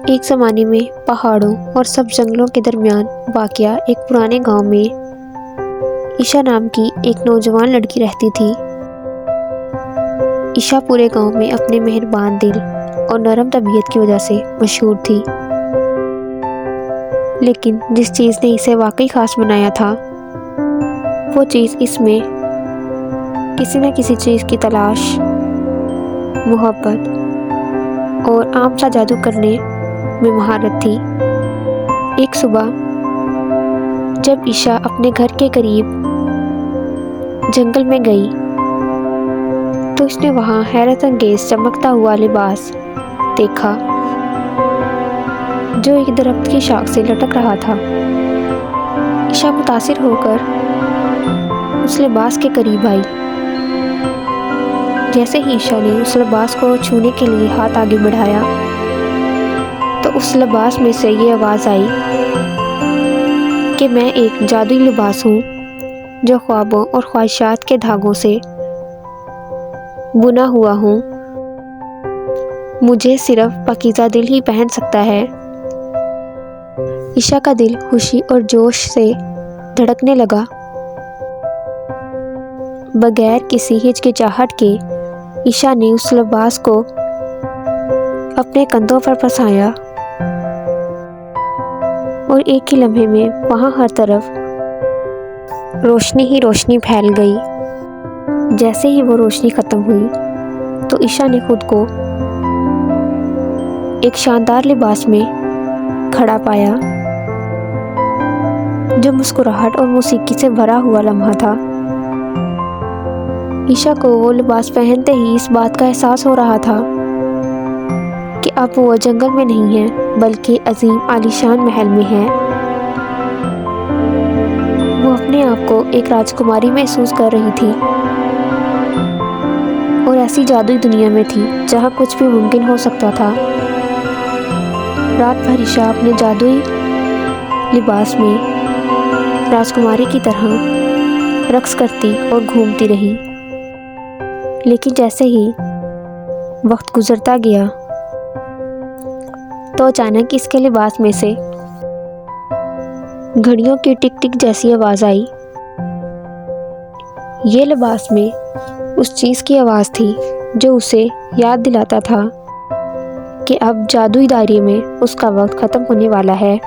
एक ज़माने में पहाड़ों और सब जंगलों के दरमियान वाक़या एक पुराने गांव में ईशा नाम की एक नौजवान लड़की रहती थी। ईशा पूरे गांव में अपने मेहरबान दिल और नरम तबीयत की वजह से मशहूर थी। लेकिन जिस चीज़ ने इसे वाकई ख़ास बनाया था वो चीज़ इसमें किसी न किसी चीज़ की तलाश, मोहब्बत और आम सा जादू करने में महारत थी। एक सुबह जब ईशा अपने घर के करीब जंगल में गई तो उसने वहाँ हैरत अंगेज चमकता हुआ लिबास देखा जो एक दरख्त की शाख से लटक रहा था। ईशा मुतासिर होकर उस लिबास के करीब आई। जैसे ही ईशा ने उस लिबास को छूने के लिए हाथ आगे बढ़ाया तो उस लिबास में से ये आवाज़ आई कि मैं एक जादुई लिबास हूँ जो ख्वाबों और ख्वाहिशात के धागों से बुना हुआ हूँ। मुझे सिर्फ पाकीज़ा दिल ही पहन सकता है। ईशा का दिल खुशी और जोश से धड़कने लगा। बगैर किसी हिचकिचाहट के ईशा ने उस लिबास को अपने कंधों पर पसाया और एक ही लम्हे में वहाँ हर तरफ रोशनी ही रोशनी फैल गई। जैसे ही वो रोशनी ख़त्म हुई तो ईशा ने खुद को एक शानदार लिबास में खड़ा पाया जो मुस्कुराहट और मौसीकी से भरा हुआ लम्हा था। ईशा को वो लिबास पहनते ही इस बात का एहसास हो रहा था कि अब वो जंगल में नहीं है बल्कि अजीम आलीशान महल में है। वो अपने आप को एक राजकुमारी महसूस कर रही थी और ऐसी जादुई दुनिया में थी जहाँ कुछ भी मुमकिन हो सकता था। रात भर ईशा अपने जादुई लिबास में राजकुमारी की तरह रक्स करती और घूमती रही। लेकिन जैसे ही वक्त गुजरता गया तो अचानक इसके लिबास में से घड़ियों की टिक टिक जैसी आवाज़ आई। ये लिबास में उस चीज़ की आवाज़ थी जो उसे याद दिलाता था कि अब जादुई दायरे में उसका वक्त ख़त्म होने वाला है।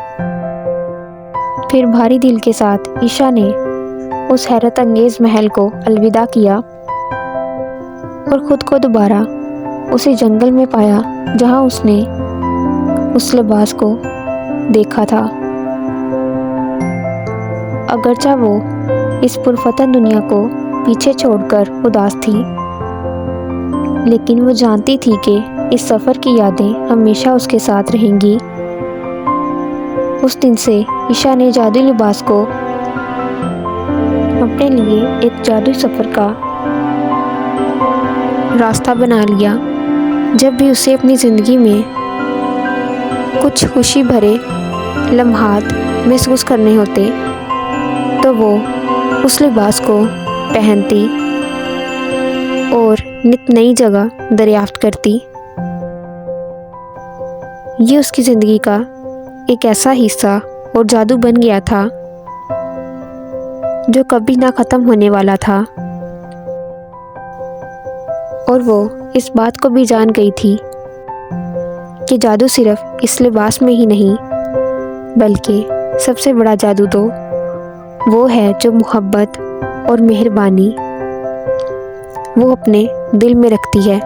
फिर भारी दिल के साथ ईशा ने उस हैरत अंगेज़ महल को अलविदा किया और ख़ुद को दोबारा उसी जंगल में पाया जहाँ उसने उस लिबास को देखा था। अगरचा वो इस पुरफतन दुनिया को पीछे छोड़कर उदास थी, लेकिन वो जानती थी कि इस सफ़र की यादें हमेशा उसके साथ रहेंगी। उस दिन से ईशा ने जादुई लिबास को अपने लिए एक जादुई सफ़र का रास्ता बना लिया। जब भी उसे अपनी ज़िंदगी में कुछ खुशी भरे लम्हात महसूस करने होते तो वो उस लिबास को पहनती और नित नई जगह दरियाफ्त करती। ये उसकी ज़िंदगी का एक ऐसा हिस्सा और जादू बन गया था जो कभी ना ख़त्म होने वाला था। और वो इस बात को भी जान गई थी कि जादू सिर्फ इस लिबास में ही नहीं बल्कि सबसे बड़ा जादू तो वो है जो मोहब्बत और मेहरबानी वो अपने दिल में रखती है।